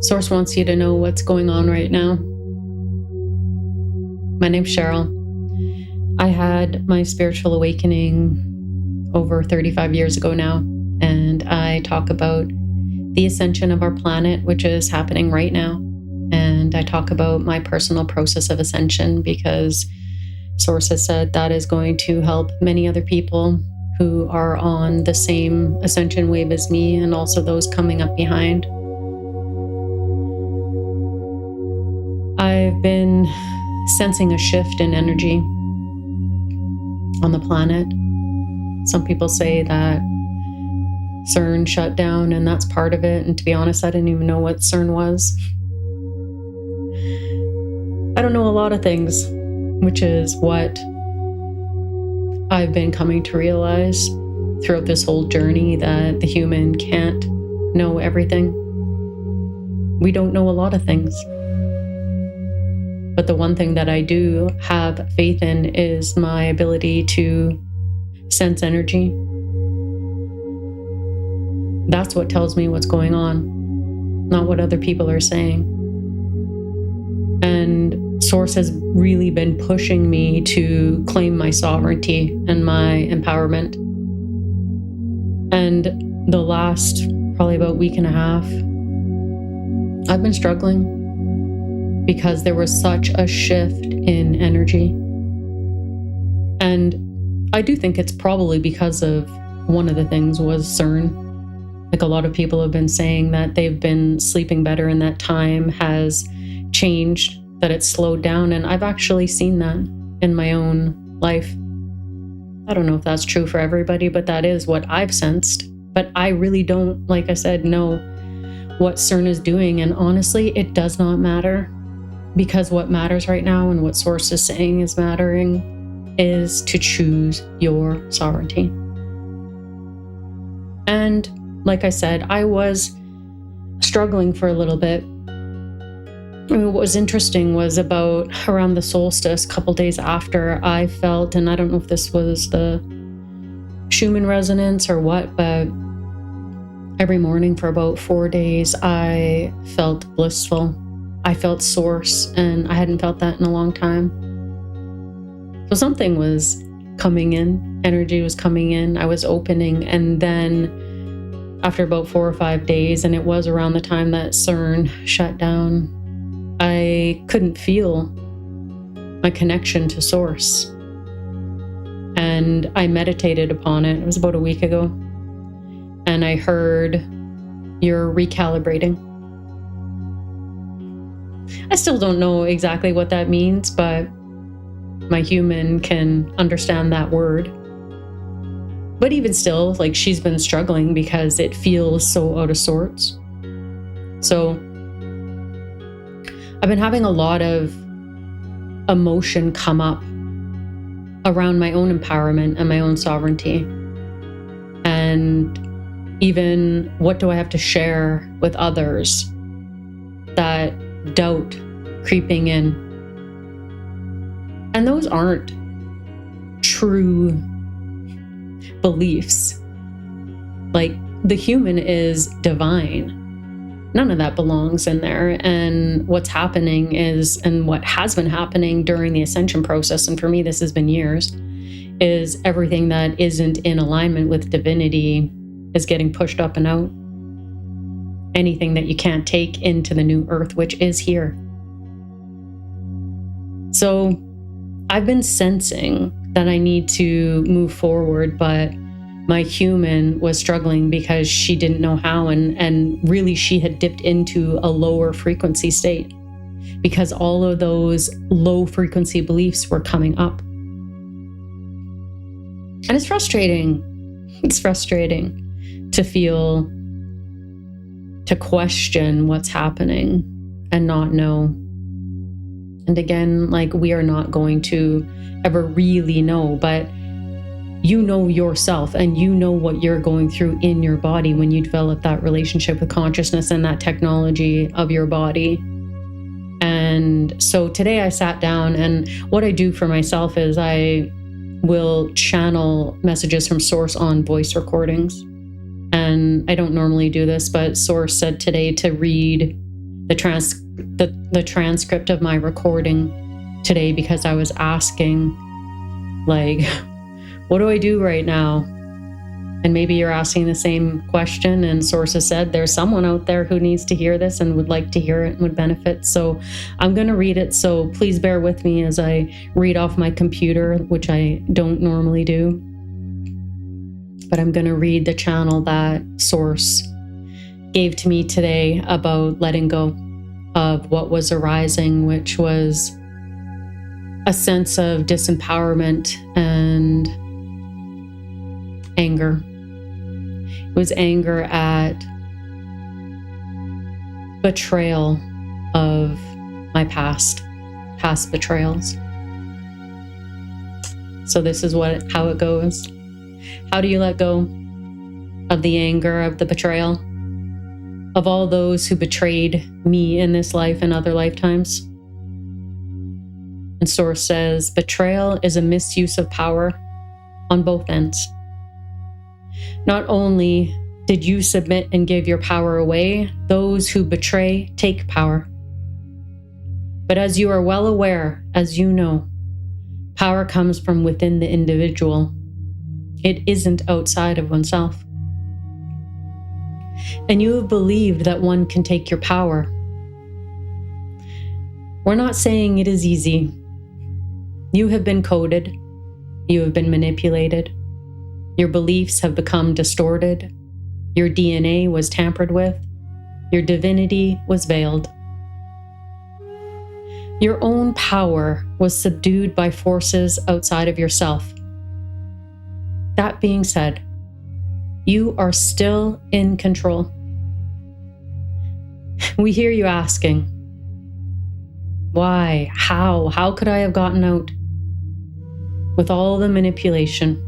Source wants you to know what's going on right now. My name's Cheryl. I had my spiritual awakening over 35 years ago now, and I talk about the ascension of our planet, which is happening right now. And I talk about my personal process of ascension because Source has said that is going to help many other people who are on the same ascension wave as me, and also those coming up behind. I've been sensing a shift in energy on the planet. Some people say that CERN shut down and that's part of it. And to be honest, I didn't even know what CERN was. I don't know a lot of things, which is what I've been coming to realize throughout this whole journey, that the human can't know everything. We don't know a lot of things. But the one thing that I do have faith in is my ability to sense energy. That's what tells me what's going on, not what other people are saying. And Source has really been pushing me to claim my sovereignty and my empowerment. And the last probably about week and a half, I've been struggling because there was such a shift in energy. And I do think it's probably because of one of the things was CERN. Like a lot of people have been saying that they've been sleeping better and that time has changed, that it's slowed down. And I've actually seen that in my own life. I don't know if that's true for everybody, but that is what I've sensed. But I really don't, like I said, know what CERN is doing. And honestly, it does not matter, because what matters right now and what Source is saying is mattering is to choose your sovereignty. And like I said, I was struggling for a little bit. I mean, what was interesting was about around the solstice, a couple days after, I felt, and I don't know if this was the Schumann resonance or what, but every morning for about 4 days, I felt blissful. I felt Source, and I hadn't felt that in a long time. So something was coming in, energy was coming in, I was opening, and then after about 4 or 5 days, and it was around the time that CERN shut down, I couldn't feel my connection to Source. And I meditated upon it. It was about a week ago. And I heard, "You're recalibrating." I still don't know exactly what that means, but my human can understand that word. But even still, like, she's been struggling because it feels so out of sorts. So I've been having a lot of emotion come up around my own empowerment and my own sovereignty. And even what do I have to share with others? That doubt creeping in. And those aren't true beliefs. Like, the human is divine. None of that belongs in there. And what's happening is, and what has been happening during the ascension process, and for me this has been years, is everything that isn't in alignment with divinity is getting pushed up and out. Anything that you can't take into the new earth, which is here. So I've been sensing that I need to move forward, but my human was struggling because she didn't know how, and really she had dipped into a lower frequency state because all of those low frequency beliefs were coming up. And it's frustrating. It's frustrating to feel, to question what's happening and not know. And again, like, we are not going to ever really know, but you know yourself and you know what you're going through in your body when you develop that relationship with consciousness and that technology of your body. And so today I sat down, and what I do for myself is I will channel messages from Source on voice recordings. And I don't normally do this, but Source said today to read the transcript of my recording today, because I was asking, like, what do I do right now? And maybe you're asking the same question, and Source has said there's someone out there who needs to hear this and would like to hear it and would benefit. So I'm going to read it. So please bear with me as I read off my computer, which I don't normally do. But I'm going to read the channel that Source gave to me today about letting go of what was arising, which was a sense of disempowerment and anger. It was anger at betrayal of my past betrayals. So this is how it goes. How do you let go of the anger of the betrayal of all those who betrayed me in this life and other lifetimes? And Source says, betrayal is a misuse of power on both ends. Not only did you submit and give your power away, those who betray take power. But as you are well aware, as you know, power comes from within the individual. It isn't outside of oneself. And you have believed that one can take your power. We're not saying it is easy. You have been coded. You have been manipulated. Your beliefs have become distorted. Your DNA was tampered with. Your divinity was veiled. Your own power was subdued by forces outside of yourself. That being said, you are still in control. We hear you asking, why? How could I have gotten out with all the manipulation?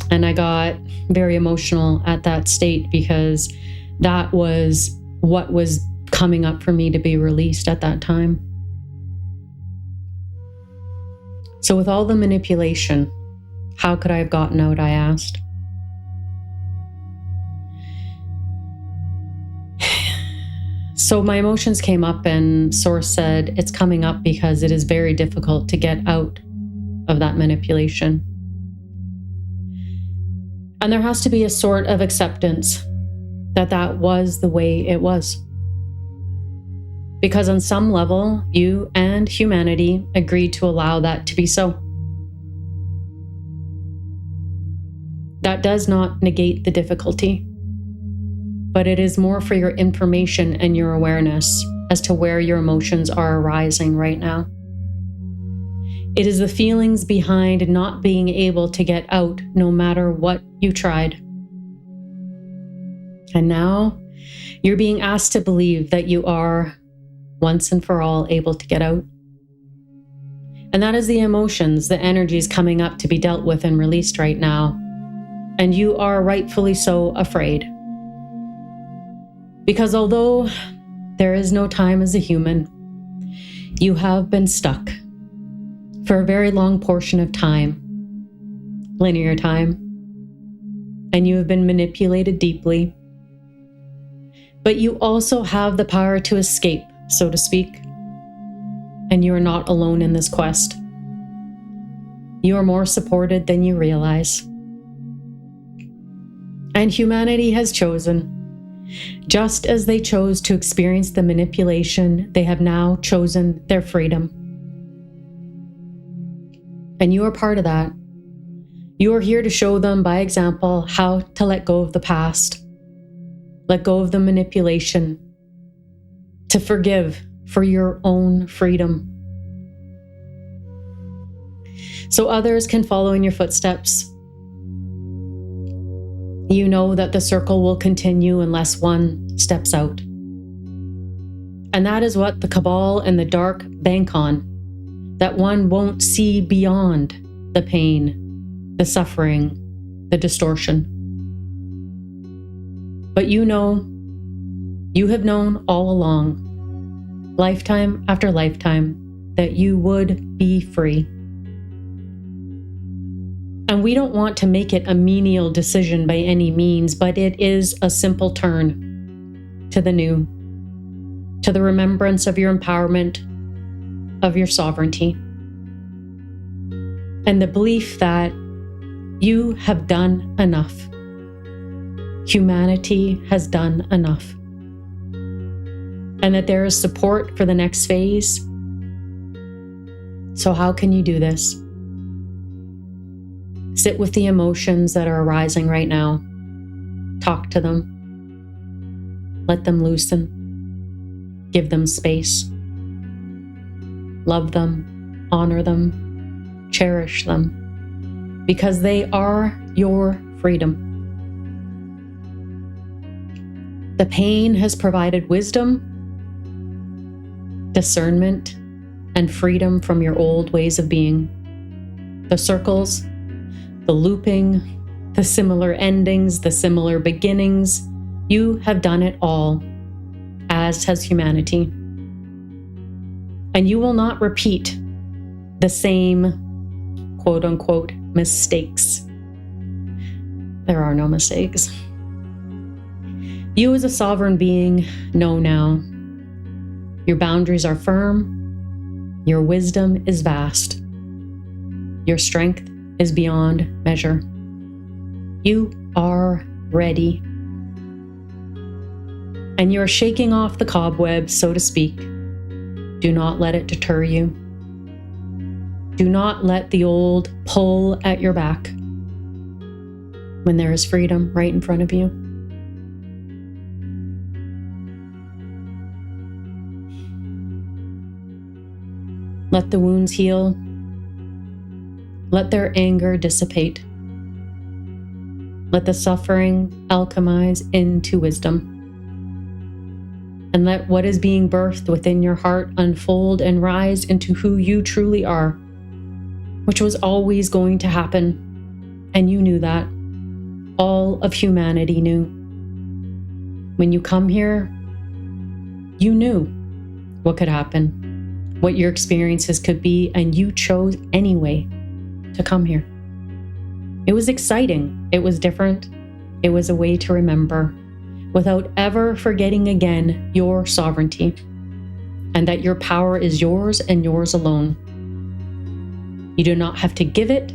And I got very emotional at that state, because that was what was coming up for me to be released at that time. So with all the manipulation, how could I have gotten out, I asked. So my emotions came up, and Source said it's coming up because it is very difficult to get out of that manipulation. And there has to be a sort of acceptance that that was the way it was. Because on some level, you and humanity agreed to allow that to be so. That does not negate the difficulty, but it is more for your information and your awareness as to where your emotions are arising right now. It is the feelings behind not being able to get out no matter what you tried. And now you're being asked to believe that you are once and for all able to get out. And that is the emotions, the energies coming up to be dealt with and released right now. And you are rightfully so afraid. Because although there is no time as a human, you have been stuck for a very long portion of time, linear time, and you have been manipulated deeply. But you also have the power to escape, so to speak, and you are not alone in this quest. You are more supported than you realize. And humanity has chosen. Just as they chose to experience the manipulation, they have now chosen their freedom. And you are part of that. You are here to show them by example how to let go of the past, let go of the manipulation, to forgive for your own freedom. So others can follow in your footsteps. You know that the circle will continue unless one steps out. And that is what the cabal and the dark bank on, that one won't see beyond the pain, the suffering, the distortion. But you know, you have known all along, lifetime after lifetime, that you would be free. And we don't want to make it a menial decision by any means, but it is a simple turn to the new, to the remembrance of your empowerment, of your sovereignty, and the belief that you have done enough. Humanity has done enough. And that there is support for the next phase. So how can you do this? Sit with the emotions that are arising right now. Talk to them. Let them loosen. Give them space. Love them. Honor them. Cherish them. Because they are your freedom. The pain has provided wisdom, discernment, and freedom from your old ways of being. The circles, the looping, the similar endings, the similar beginnings, you have done it all, as has humanity. And you will not repeat the same quote-unquote mistakes. There are no mistakes. You as a sovereign being know now. Your boundaries are firm. Your wisdom is vast. Your strength is beyond measure. You are ready. And you're shaking off the cobwebs, so to speak. Do not let it deter you. Do not let the old pull at your back when there is freedom right in front of you. Let the wounds heal. Let their anger dissipate. Let the suffering alchemize into wisdom. And let what is being birthed within your heart unfold and rise into who you truly are, which was always going to happen. And you knew that. All of humanity knew. When you come here, you knew what could happen, what your experiences could be, and you chose anyway to come here. It was exciting. It was different. It was a way to remember without ever forgetting again your sovereignty and that your power is yours and yours alone. You do not have to give it.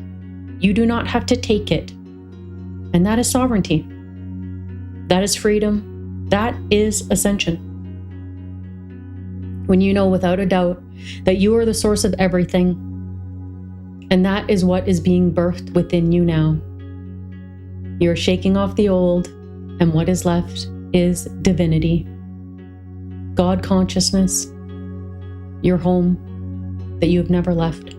You do not have to take it. And that is sovereignty. That is freedom. That is ascension. When you know without a doubt that you are the source of everything, and that is what is being birthed within you now. You are shaking off the old, and what is left is divinity, God consciousness, your home that you have never left.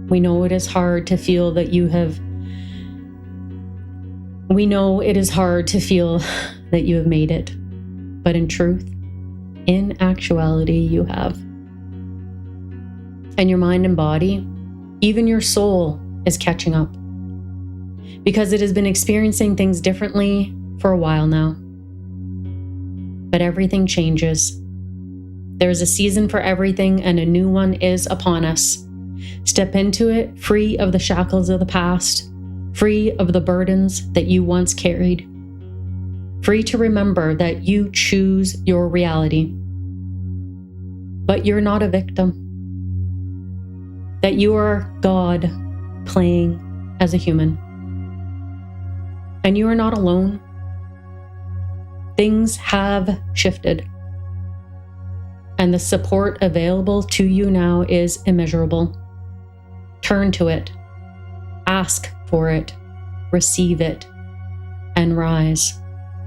We know it is hard to feel that you have made it, but in truth, in actuality, you have. And your mind and body, even your soul, is catching up because it has been experiencing things differently for a while now. But everything changes. There is a season for everything, and a new one is upon us. Step into it free of the shackles of the past, free of the burdens that you once carried. Free to remember that you choose your reality. But you're not a victim. That you are God playing as a human. And you are not alone. Things have shifted. And the support available to you now is immeasurable. Turn to it. Ask for it. Receive it. And rise.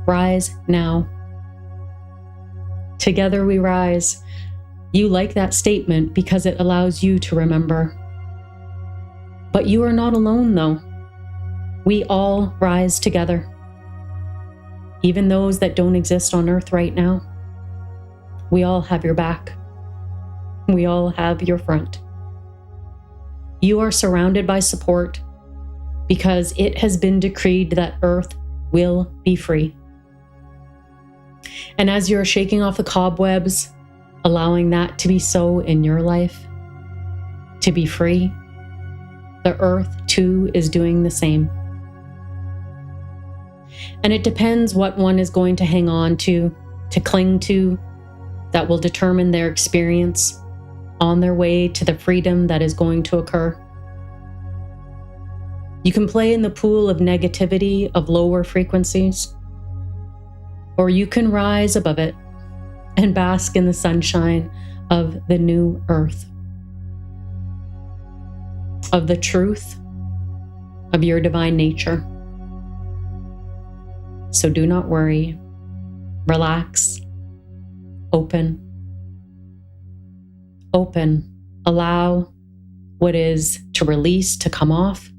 Rise now. Together we rise. You like that statement because it allows you to remember. But you are not alone, though. We all rise together. Even those that don't exist on earth right now. We all have your back. We all have your front. You are surrounded by support because it has been decreed that earth will be free. And as you're shaking off the cobwebs, allowing that to be so in your life, to be free, the earth too is doing the same. And it depends what one is going to hang on to cling to, that will determine their experience on their way to the freedom that is going to occur. You can play in the pool of negativity of lower frequencies, or you can rise above it and bask in the sunshine of the new earth, of the truth of your divine nature. So do not worry, relax, open, allow what is to release to come off,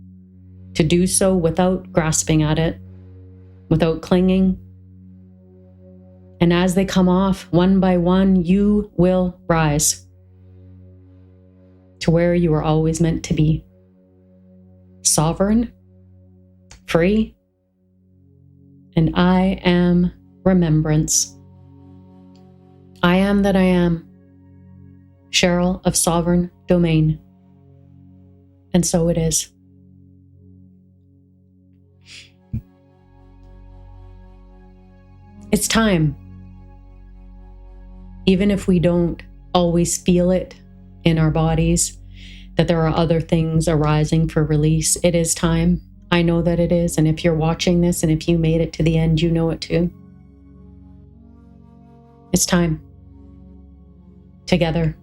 to do so without grasping at it, without clinging. And as they come off, one by one, you will rise to where you are always meant to be. Sovereign, free, and I am Remembrance. I am that I am, Cheryl of Sovereign Domain. And so it is. It's time. Even if we don't always feel it in our bodies, that there are other things arising for release, it is time. I know that it is. And if you're watching this and if you made it to the end, you know it too. It's time. Together,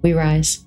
we rise.